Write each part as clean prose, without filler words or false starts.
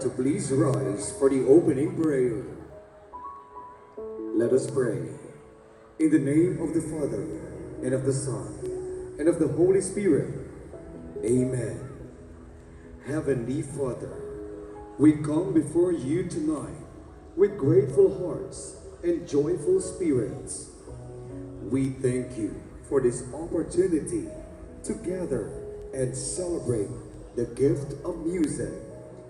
to please rise for the opening prayer. Let us pray. In the name of the Father, and of the Son, and of the Holy Spirit. Amen. Heavenly Father, we come before you tonight with grateful hearts and joyful spirits. We thank you for this opportunity to gather and celebrate the gift of music,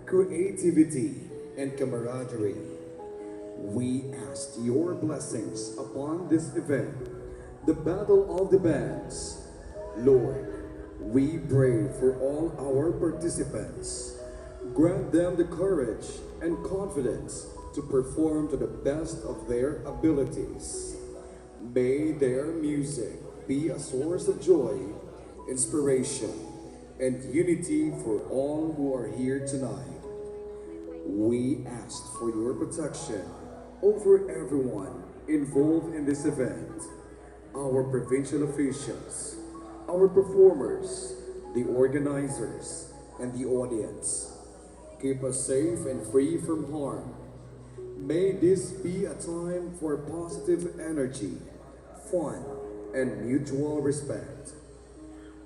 creativity, and camaraderie. We ask your blessings upon this event, the Battle of the Bands. Lord, we pray for all our participants. Grant them the courage and confidence to perform to the best of their abilities. May their music be a source of joy, inspiration, and unity for all who are here tonight. We ask for your protection over everyone involved in this event, our provincial officials, our performers, the organizers, and the audience. Keep us safe and free from harm. May this be a time for positive energy, fun, and mutual respect.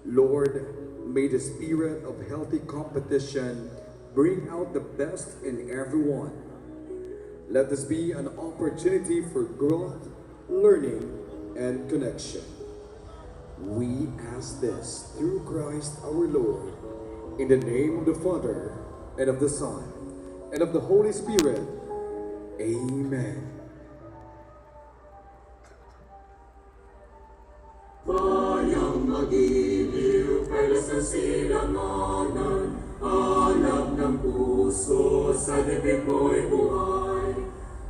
Lord, may the spirit of healthy competition bring out the best in everyone. Let this be an opportunity for growth, learning, and connection. We ask this through Christ our Lord, in the name of the Father, and of the Son, and of the Holy Spirit. Amen. Bayang magiliw, perlas ng silanganan, hanap ng puso, sa dibdib mo'y buhay.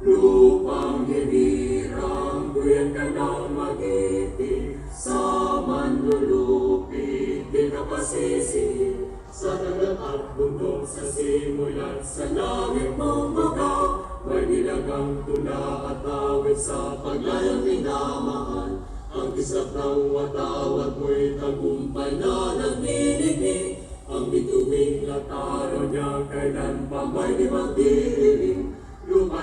Lupang hinirang, tuyan ka ng magiting, sa manlulupi, di ka pasisi. Sa dagat at bundok, sa simulat, sa langit mong bugaw, may nilagang tula at awit sa paglayang minamahal. Ang kisap ng watawat mo'y tagumpay na nagniningning. Ang bituing lataro niya kailan pa may di magdidilim. Lupa